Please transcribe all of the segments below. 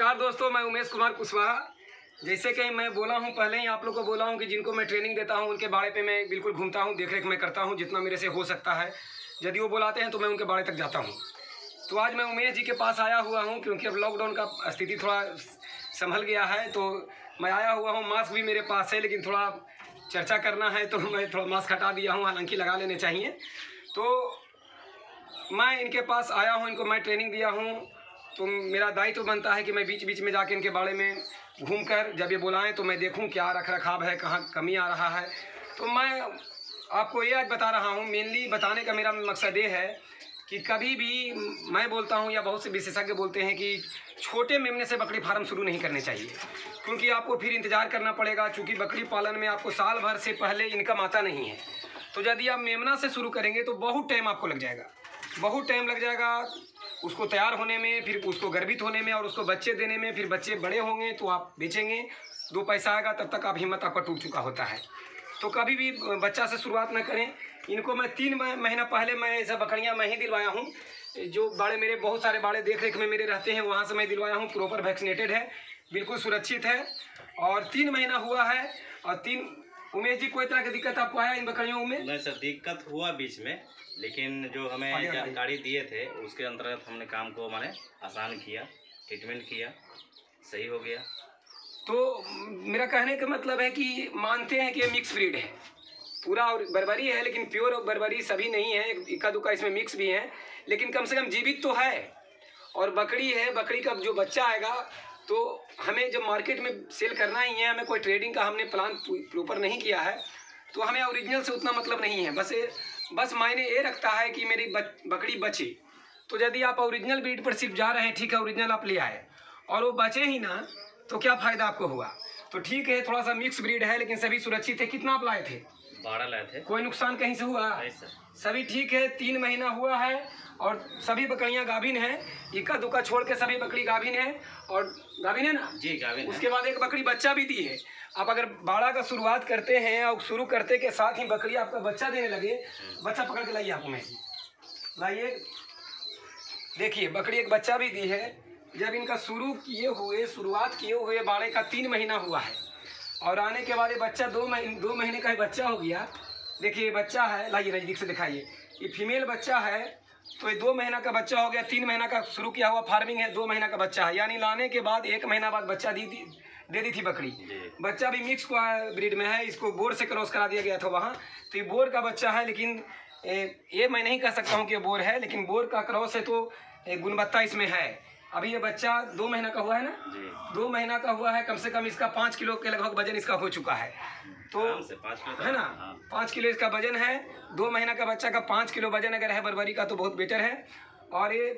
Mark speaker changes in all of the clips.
Speaker 1: नमस्कार दोस्तों, मैं उमेश कुमार कुशवाहा। जैसे कि मैं बोला हूं, पहले ही आप लोग को बोला हूं कि जिनको मैं ट्रेनिंग देता हूं उनके बाड़े पे मैं बिल्कुल घूमता हूं, देखरेख मैं करता हूं जितना मेरे से हो सकता है। यदि वो बुलाते हैं तो मैं उनके बाड़े तक जाता हूं। तो आज मैं उमेश जी के पास आया हुआ हूं क्योंकि अब लॉकडाउन का स्थिति थोड़ा संभल गया है, तो मैं आया हुआ हूँ। मास्क भी मेरे पास है, लेकिन थोड़ा चर्चा करना है तो मैं थोड़ा मास्क हटा दिया हूँ, हालांकि लगा लेने चाहिए। तो मैं इनके पास आया हूँ, इनको मैं ट्रेनिंग दिया हूँ, तो मेरा दायित्व बनता है कि मैं बीच बीच में जाके इनके बारे में घूमकर जब ये बुलाएं तो मैं देखूं क्या रख रखाव है, कहाँ कमी आ रहा है। तो मैं आपको ये आज बता रहा हूँ, मेनली बताने का मेरा मकसद ये है कि कभी भी मैं बोलता हूँ या बहुत से विशेषज्ञ बोलते हैं कि छोटे मेमने से बकरी फार्म शुरू नहीं करने चाहिए, क्योंकि आपको फिर इंतज़ार करना पड़ेगा। चूँकि बकरी पालन में आपको साल भर से पहले इनकम आता नहीं है, तो यदि आप मेमना से शुरू करेंगे तो बहुत टाइम आपको लग जाएगा, बहुत टाइम लग जाएगा उसको तैयार होने में, फिर उसको गर्भित होने में और उसको बच्चे देने में। फिर बच्चे बड़े होंगे तो आप बेचेंगे, 2 पैसा आएगा, तब तक आप हिम्मत आपका टूट चुका होता है। तो कभी भी बच्चा से शुरुआत न करें। इनको मैं 3 महीना पहले मैं ऐसा बकरियां मैं ही दिलवाया हूं। जो बाड़े मेरे बहुत सारे बाड़े देख रेख में मेरे रहते हैं, वहाँ से मैं दिलवाया हूँ। प्रॉपर वैक्सीनेटेड है, बिल्कुल सुरक्षित है और 3 महीना हुआ है। और 3 उमेश जी, कोई तरह की दिक्कत आपको आया इन बकरियों में?
Speaker 2: नहीं सर, दिक्कत हुआ बीच में, लेकिन जो हमें जानकारी दिए थे उसके अंतर्गत हमने काम को मैंने आसान किया, ट्रीटमेंट किया, सही हो गया।
Speaker 1: तो मेरा कहने का मतलब है कि मानते हैं कि ये मिक्स ब्रीड है, पूरा और बर्बरी है, लेकिन प्योर और बर्बरी सभी नहीं है, इक्का दुक्का इसमें मिक्स भी है, लेकिन कम से कम जीवित तो है। और बकरी है, बकरी का जो बच्चा आएगा तो हमें जब मार्केट में सेल करना ही है, हमें कोई ट्रेडिंग का हमने प्लान प्रॉपर नहीं किया है, तो हमें ओरिजिनल से उतना मतलब नहीं है। बस मायने ये रखता है कि मेरी बकरी बचे। तो यदि आप ओरिजिनल ब्रीड पर सिर्फ जा रहे हैं, ठीक है, ओरिजिनल आप ले आए और वो बचे ही ना, तो क्या फ़ायदा आपको हुआ? तो ठीक है, थोड़ा सा मिक्स ब्रीड है, लेकिन सभी सुरक्षित है। कितना आप लाए थे?
Speaker 2: 12 लाए थे।
Speaker 1: कोई नुकसान कहीं से हुआ?
Speaker 2: नहीं सर,
Speaker 1: सभी ठीक है। 3 महीना हुआ है और सभी बकरियां गाभिन हैं, इक्का दुक्का छोड़ के सभी बकरी गाभिन है। और गाभिन है ना
Speaker 2: जी, गाभिन है।
Speaker 1: उसके बाद एक बकरी बच्चा भी दी है। आप अगर बाड़ा का शुरुआत करते हैं और शुरू करते के साथ ही बकरी आपका बच्चा देने लगे, बच्चा पकड़ के लाइए, आपको मैं लाइए, देखिए बकरी एक बच्चा भी दी है। जब इनका शुरुआत किए हुए बाड़े का 3 महीना हुआ है और आने के बाद ये बच्चा 2 महीने का ही बच्चा हो गया। देखिए ये बच्चा है, लाइए नज़दीक से दिखाइए, ये फीमेल बच्चा है। तो ये 2 महीना का बच्चा हो गया। 3 महीना का शुरू किया हुआ फार्मिंग है, 2 महीना का बच्चा है, यानी लाने के बाद 1 महीना बाद बच्चा दे दी थी बकरी। बच्चा भी मिक्स ब्रीड में है, इसको बोर से क्रॉस करा दिया गया था वहाँ। तो ये बोर का बच्चा है, लेकिन ये मैं नहीं कह सकता हूँ कि ये बोर है, लेकिन बोर का क्रॉस है तो गुणवत्ता इसमें है। अभी ये बच्चा 2 महीना का हुआ है ना, 2 महीना का हुआ है, कम से कम इसका 5 किलो के लगभग वजन इसका हो चुका है। तो है ना, 5 किलो इसका वजन है। 2 महीना का बच्चा का 5 किलो वजन अगर है बर्बरी का तो बहुत बेटर है। और ये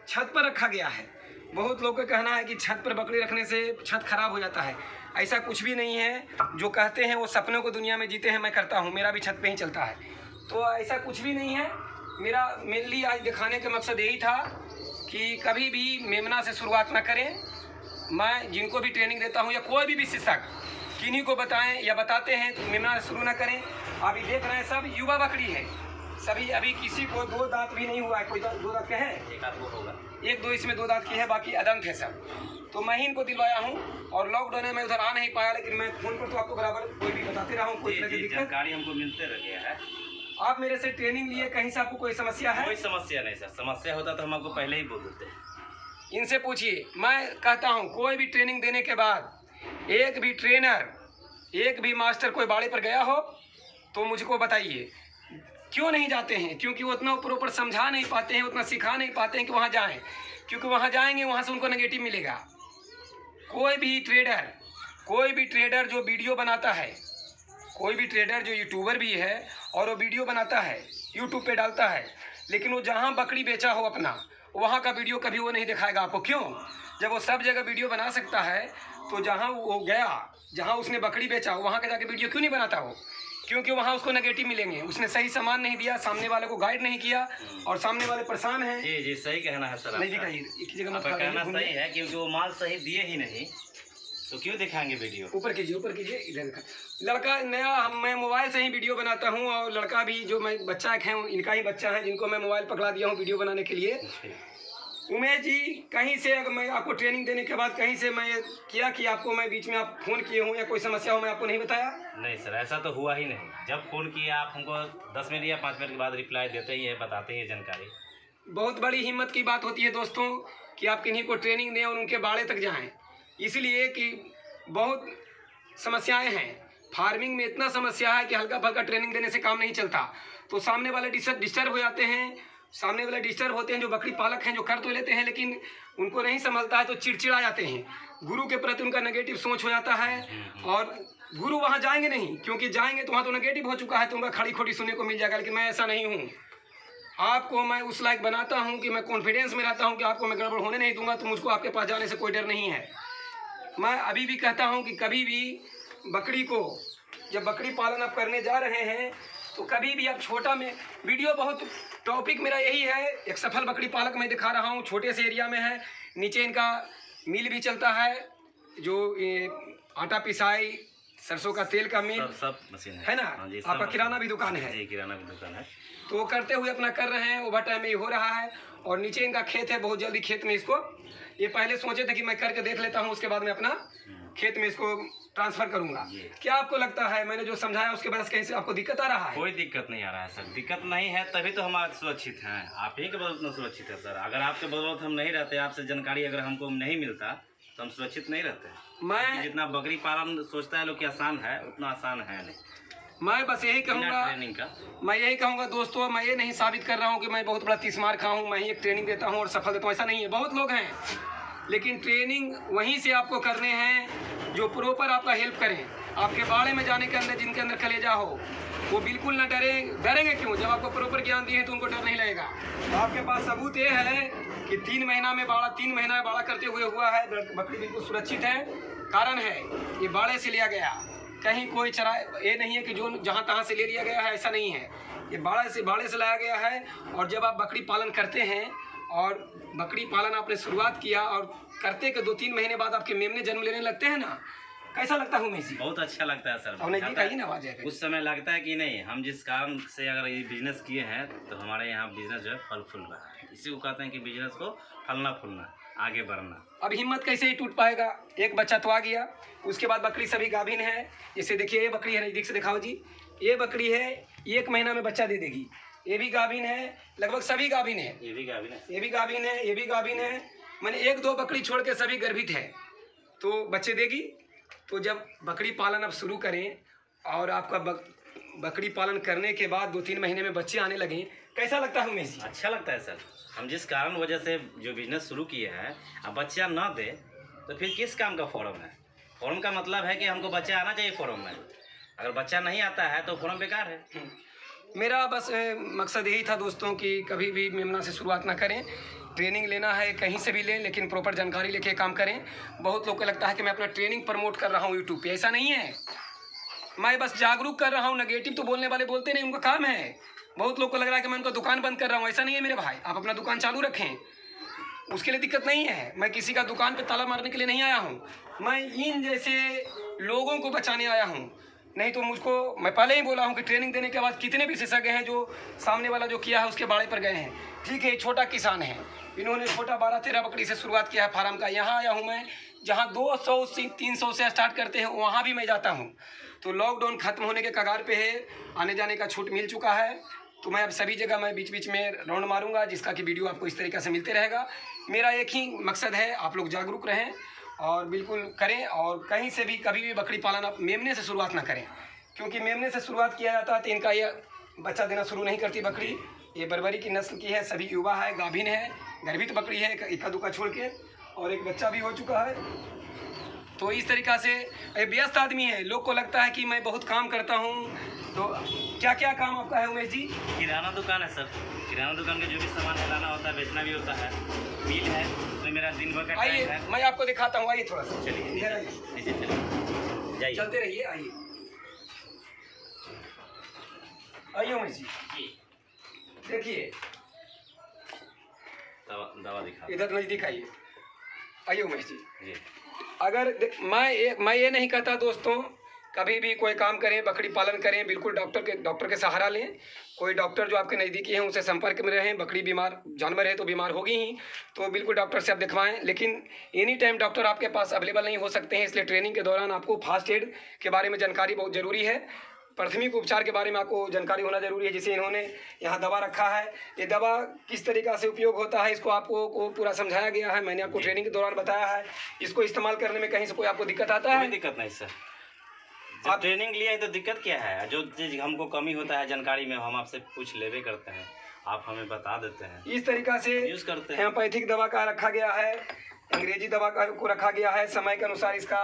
Speaker 1: छत पर रखा गया है। बहुत लोग का कहना है कि छत पर बकरी रखने से छत खराब हो जाता है। ऐसा कुछ भी नहीं है, जो कहते हैं वो सपनों को दुनिया में जीते हैं। मैं करता हूँ, मेरा भी छत पे ही चलता है, तो ऐसा कुछ भी नहीं है। मेरा मेनली आज दिखाने का मकसद यही था कि कभी भी मेमना से शुरुआत ना करें। मैं जिनको भी ट्रेनिंग देता हूँ या कोई भी विशेषज्ञ किन्हीं को बताएं या बताते हैं तो मेमना से शुरू ना करें। आप ये देख रहे हैं सब युवा बकरी है, सभी अभी किसी को 2 दांत भी नहीं हुआ है। कोई 2 दांत के हैं? 1-2 होगा, 1-2 इसमें 2 दांत की है, बाकी अदंत है सब। तो मैं ही इनको दिलवाया हूँ और लॉकडाउन में मैं उधर आ नहीं पाया, लेकिन मैं फोन पर तो आपको बराबर कोई भी बताते रहा हूँ। कोई
Speaker 2: जानकारी हमको मिलते रहे है।
Speaker 1: आप मेरे से ट्रेनिंग लिए, कहीं से आपको कोई समस्या है?
Speaker 2: कोई समस्या नहीं सर, समस्या होता तो हम आपको पहले ही बोल देते।
Speaker 1: इनसे पूछिए। मैं कहता हूँ कोई भी ट्रेनिंग देने के बाद एक भी ट्रेनर, एक भी मास्टर कोई बाड़े पर गया हो तो मुझको बताइए क्यों नहीं जाते हैं। क्योंकि वो उतना प्रॉपर समझा नहीं पाते हैं, उतना सिखा नहीं पाते हैं कि वहाँ जाएं। क्योंकि वहाँ जाएंगे वहाँ से उनको नेगेटिव मिलेगा। कोई भी ट्रेडर जो वीडियो बनाता है, कोई भी ट्रेडर जो यूट्यूबर भी है और वो वीडियो बनाता है, यूट्यूब पे डालता है, लेकिन वो जहाँ बकरी बेचा हो अपना, वहाँ का वीडियो कभी वो नहीं दिखाएगा आपको। क्यों? जब वो सब जगह वीडियो बना सकता है तो जहाँ वो गया, जहाँ उसने बकरी बेचा वहाँ का जाके वीडियो क्यों नहीं बनाता वो? क्योंकि वहाँ उसको नेगेटिव मिलेंगे। उसने सही सामान नहीं दिया, सामने वाले को गाइड नहीं किया और सामने वाले परेशान हैं।
Speaker 2: जी सही कहना है सर।
Speaker 1: नहीं दिखाइए, एक जगह मत
Speaker 2: कहना सही है, क्योंकि वो माल सही दिए ही नहीं तो क्यों दिखाएंगे वीडियो? ऊपर
Speaker 1: कीजिए इधर दिखा। लड़का नया, मैं मोबाइल से ही वीडियो बनाता हूँ और लड़का भी जो मैं बच्चा है इनका ही बच्चा है, जिनको मैं मोबाइल पकड़ा दिया हूँ वीडियो बनाने के लिए। उमेश जी, कहीं से अगर मैं आपको ट्रेनिंग देने के बाद कहीं से मैं किया कि आपको मैं बीच में आप फ़ोन किए हूँ या कोई समस्या हो मैं आपको नहीं बताया?
Speaker 2: नहीं सर, ऐसा तो हुआ ही नहीं। जब फ़ोन किया आप हमको 10 मिनट या 5 मिनट के बाद रिप्लाई देते ही है, बताते ही है जानकारी।
Speaker 1: बहुत बड़ी हिम्मत की बात होती है दोस्तों कि आप किन्हीं को ट्रेनिंग दें और उनके बाड़े तक जाएं, इसलिए कि बहुत समस्याएं हैं फार्मिंग में। इतना समस्या है कि हल्का फल्का ट्रेनिंग देने से काम नहीं चलता। तो सामने वाले डिस्टर्ब हो जाते हैं, सामने वाले डिस्टर्ब होते हैं। जो बकरी पालक हैं जो कर तो लेते हैं लेकिन उनको नहीं संभलता है तो चिड़चिड़ा जाते हैं। गुरु के प्रति उनका नेगेटिव सोच हो जाता है और गुरु वहाँ जाएंगे नहीं, क्योंकि जाएंगे तो वहाँ तो नेगेटिव हो चुका है तो उनका खड़ी खोटी सुनने को मिल जाएगा। लेकिन मैं ऐसा नहीं हूँ, आपको मैं उस लायक बनाता हूँ कि मैं कॉन्फिडेंस में रहता हूँ कि आपको मैं गड़बड़ होने नहीं दूंगा, तो मुझको आपके पास जाने से कोई डर नहीं है। मैं अभी भी कहता हूँ कि कभी भी बकरी को, जब बकरी पालन आप करने जा रहे हैं तो कभी भी आप छोटा में वीडियो, बहुत टॉपिक मेरा यही है। एक सफल बकरी पालक मैं दिखा रहा हूँ, छोटे से एरिया में है, नीचे इनका मिल भी चलता है, जो आटा पिसाई, सरसों का तेल का मिल,
Speaker 2: सब मशीन
Speaker 1: है ना।
Speaker 2: हाँ जी,
Speaker 1: आपका किराना भी दुकान है?
Speaker 2: जी, किराना भी दुकान है।
Speaker 1: तो वो करते हुए अपना कर रहे हैं, ओवर टाइम में हो रहा है। और नीचे इनका खेत है, बहुत जल्दी खेत में इसको, ये पहले सोचे थे कि मैं करके देख लेता हूँ, उसके बाद में अपना खेत में इसको ट्रांसफर करूंगा। क्या आपको लगता है मैंने जो समझाया उसके बाद कहीं से आपको दिक्कत आ रहा है?
Speaker 2: कोई दिक्कत नहीं आ रहा है सर, दिक्कत नहीं है तभी तो हम आज सुरक्षित हैं। आप ही के बदौलत में सुरक्षित है सर। अगर आपके बदौलत हम नहीं रहते, आपसे जानकारी अगर हमको नहीं मिलता तो हम सुरक्षित नहीं रहते।
Speaker 1: मैं
Speaker 2: जितना बकरी पालन सोचता है लोग कि आसान है, उतना आसान है नहीं।
Speaker 1: मैं बस यही कहूँगा,
Speaker 2: ट्रेनिंग का
Speaker 1: मैं यही कहूँगा दोस्तों, मैं ये नहीं साबित कर रहा हूँ कि मैं बहुत बड़ा तीसमार खा हूँ, मैं ही एक ट्रेनिंग देता हूँ और सफल देता हूँ, ऐसा नहीं है। बहुत लोग हैं लेकिन ट्रेनिंग वहीं से आपको करने हैं जो प्रॉपर आपका हेल्प करें। आपके बाड़े में जाने के अंदर जिनके अंदर कलेजा हो वो बिल्कुल ना डरेंगे। क्यों? जब आपको प्रॉपर ज्ञान दिए तो उनको डर नहीं लगेगा। तो आपके पास सबूत ये है कि 3 महीना में बाड़ा करते हुए हुआ है, बकरी बिल्कुल सुरक्षित है। कारण है ये बाड़े से लिया गया, कहीं कोई चरा ये नहीं है कि जो जहाँ तहाँ से ले लिया गया है, ऐसा नहीं है। ये बाड़े से लाया गया है। और जब आप बकरी पालन करते हैं और बकरी पालन आपने शुरुआत किया और करते के 2-3 महीने बाद आपके मेमने जन्म लेने लगते हैं ना, कैसा लगता है उमेश जी?
Speaker 2: बहुत अच्छा लगता है सर। उस समय लगता है कि नहीं, हम जिस कारण से अगर ये बिजनेस किए हैं तो हमारे यहाँ बिजनेस जो है फल फूल रहा है। इसी को कहते हैं कि बिजनेस को फलना फूलना, आगे बढ़ना।
Speaker 1: अब हिम्मत कैसे ही टूट पाएगा? एक बच्चा तो आ गया, उसके बाद बकरी सभी गाभिन है। जैसे देखिए ये बकरी है, नज़दीक से दिखाओ जी, ये बकरी है, 1 महीना में बच्चा दे देगी। ये भी गाभिन है, लगभग सभी गाभिन है।
Speaker 2: ये भी गाभिन है,
Speaker 1: ये भी गाभिन है, ये भी गाभिन है। मैंने 1-2 बकरी छोड़ के सभी गर्भित है, तो बच्चे देगी। तो जब बकरी पालन आप शुरू करें और आपका बकरी पालन करने के बाद 2-3 महीने में बच्चे आने लगे, कैसा लगता है उमेश जी?
Speaker 2: अच्छा लगता है सर। हम जिस कारण वजह से जो बिजनेस शुरू किए हैं, अब बच्चा ना दे तो फिर किस काम का फॉर्म है? फॉर्म का मतलब है कि हमको बच्चा आना चाहिए फॉर्म में। अगर बच्चा नहीं आता है तो फॉर्म बेकार है।
Speaker 1: मेरा बस मकसद यही था दोस्तों कि कभी भी मेमना से शुरुआत ना करें। ट्रेनिंग लेना है कहीं से भी लें, लेकिन प्रॉपर जानकारी लेके काम करें। बहुत लोग को लगता है कि मैं अपना ट्रेनिंग प्रमोट कर रहा हूँ यूट्यूब पे, ऐसा नहीं है। मैं बस जागरूक कर रहा हूँ। नेगेटिव तो बोलने वाले बोलते नहीं, उनका काम है। बहुत लोग को लग रहा है कि मैं उनका दुकान बंद कर रहा हूँ, ऐसा नहीं है मेरे भाई। आप अपना दुकान चालू रखें, उसके लिए दिक्कत नहीं है। मैं किसी का दुकान पे ताला मारने के लिए नहीं आया हूँ, मैं इन जैसे लोगों को बचाने आया हूँ। नहीं तो मुझको, मैं पहले ही बोला हूँ कि ट्रेनिंग देने के बाद कितने विशेषज्ञ हैं जो सामने वाला जो किया है उसके बाड़े पर गए हैं। ठीक है, छोटा किसान है, इन्होंने छोटा 12-13 बकरी से शुरुआत किया है फार्म का। यहाँ आया हूँ मैं, जहाँ 200 से 300 से स्टार्ट करते हैं वहाँ भी मैं जाता हूँ। तो लॉकडाउन खत्म होने के कगार पे है, आने जाने का छूट मिल चुका है। तो मैं अब सभी जगह मैं बीच बीच में राउंड मारूंगा, जिसका कि वीडियो आपको इस तरीके से मिलते रहेगा। मेरा एक ही मकसद है, आप लोग जागरूक रहें और बिल्कुल करें। और कहीं से भी कभी भी बकरी पालन आप मेमने से शुरुआत ना करें, क्योंकि मेमने से शुरुआत किया जाता है तो इनका ये बच्चा देना शुरू नहीं करती बकरी। ये बरबरी की नस्ल की है, सभी युवा है, गाभिन है, गर्भित बकरी है, इक्का दुक्का छोड़ के, और एक बच्चा भी हो चुका है। तो इस तरीक़ा से ये व्यस्त आदमी है। लोग को लगता है कि मैं बहुत काम करता हूँ। तो क्या क्या काम आपका है उमेश जी?
Speaker 2: किराना दुकान है सर। किराना दुकान का जो भी सामान लाना होता है, बेचना भी होता है। मिल है, उसमें मेरा दिन भर का टाइम है।
Speaker 1: आइए मैं आपको दिखाता हूँ, आइए थोड़ा सा।
Speaker 2: चलिए जाइए,
Speaker 1: चलते रहिए, आइए आइए उमेश जी, देखिए
Speaker 2: दवा दिखा,
Speaker 1: इधर नज़दीक आइए। आइए उमेश जी,
Speaker 2: जी।
Speaker 1: अगर मैं ये नहीं कहता दोस्तों कभी भी कोई काम करें, बकरी पालन करें, बिल्कुल डॉक्टर के सहारा लें। कोई डॉक्टर जो आपके नज़दीकी हैं उनसे संपर्क में रहें। बकरी बीमार जानवर है तो बीमार होगी ही, तो बिल्कुल डॉक्टर से आप दिखवाएं। लेकिन एनी टाइम डॉक्टर आपके पास अवेलेबल नहीं हो सकते हैं, इसलिए ट्रेनिंग के दौरान आपको फास्ट एड के बारे में जानकारी बहुत ज़रूरी है। प्राथमिक उपचार के बारे में आपको जानकारी होना जरूरी है। जैसे इन्होंने यहाँ दवा रखा है, ये दवा किस तरीक़ा से उपयोग होता है इसको आपको पूरा समझाया गया है। मैंने आपको ट्रेनिंग के दौरान बताया है। इसको इस्तेमाल करने में कहीं से कोई आपको दिक्कत आता है?
Speaker 2: कोई दिक्कत नहीं सर, आप ट्रेनिंग लिया है तो दिक्कत क्या है? जो चीज़ हमको कमी होता है जानकारी में, हम आपसे पूछ लेवे करते हैं, आप हमें बता देते हैं।
Speaker 1: इस तरीक़ा से
Speaker 2: यूज़ करते हैं।
Speaker 1: होम्योपैथिक दवा का रखा गया है, अंग्रेजी दवा का को रखा गया है। समय के अनुसार इसका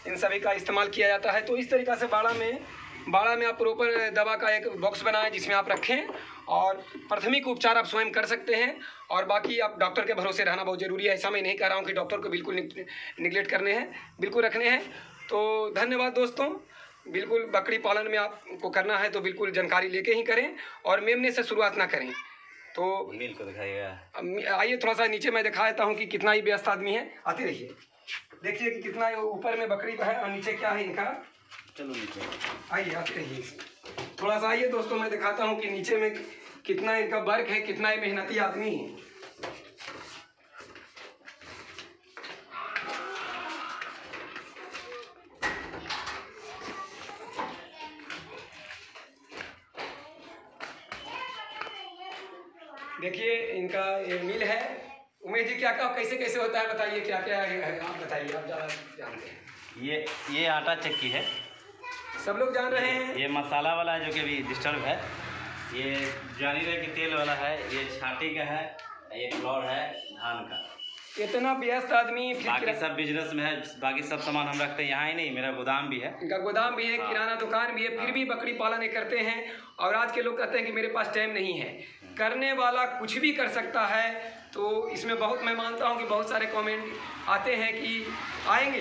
Speaker 1: इन सभी का इस्तेमाल किया जाता है। तो इस तरीक़ा से बाड़ा में आप प्रॉपर दवा का एक बॉक्स बनाएं जिसमें आप रखें, और प्राथमिक उपचार आप स्वयं कर सकते हैं। और बाकी आप डॉक्टर के भरोसे रहना बहुत ज़रूरी है। ऐसा मैं नहीं कह रहा हूँ कि डॉक्टर को बिल्कुल निगलेक्ट करने हैं, बिल्कुल रखने हैं। तो धन्यवाद दोस्तों। बिल्कुल बकरी पालन में आपको करना है तो बिल्कुल जानकारी लेके ही करें, और मेमने से शुरुआत ना करें। तो
Speaker 2: मिल को दिखाइएगा।
Speaker 1: आइए थोड़ा सा नीचे मैं दिखा देता हूँ कि कितना ही व्यस्त आदमी है। आते रहिए, देखिए कि कितना ऊपर में बकरी है और नीचे क्या है इनका।
Speaker 2: चलो नीचे
Speaker 1: आइए, आते रहिए, थोड़ा सा आइए दोस्तों, मैं दिखाता हूँ कि नीचे में कितना इनका वर्क है, कितना ही मेहनती आदमी है। देखिए इनका ये मिल है। उमेश जी, क्या कैसे कैसे होता है बताइए, क्या क्या है आप बताइए, आप ज़्यादा जानते हैं।
Speaker 2: ये आटा चक्की है,
Speaker 1: सब लोग जान रहे हैं।
Speaker 2: ये मसाला वाला है जो कि अभी डिस्टर्ब है। ये जानी रहे कि तेल वाला है, ये छाटी का है, ये फ्लोर है धान का।
Speaker 1: इतना व्यस्त आदमी,
Speaker 2: बाकी सब बिजनेस में है, बाकी सब सामान हम रखते हैं यहाँ ही नहीं, मेरा गोदाम भी है।
Speaker 1: इनका गोदाम भी है, किराना दुकान भी है, फिर भी बकरी पालन ये करते हैं। और आज के लोग कहते हैं कि मेरे पास टाइम नहीं है। करने वाला कुछ भी कर सकता है। तो इसमें बहुत मैं मानता हूँ कि बहुत सारे कमेंट आते हैं कि आएंगे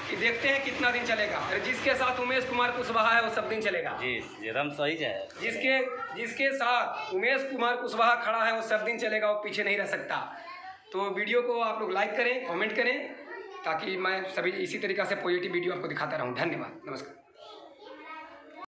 Speaker 1: कि देखते हैं कितना दिन चलेगा। जिसके साथ उमेश कुमार कुशवाहा है वो सब दिन चलेगा।
Speaker 2: जी एकदम सही है।
Speaker 1: जिसके साथ उमेश कुमार कुशवाहा खड़ा है वो सब दिन चलेगा, वो पीछे नहीं रह सकता। तो वीडियो को आप लोग लाइक करें, कमेंट करें, ताकि मैं सभी इसी तरीक़ा से पॉजिटिव वीडियो आपको दिखाता रहूं। धन्यवाद, नमस्कार।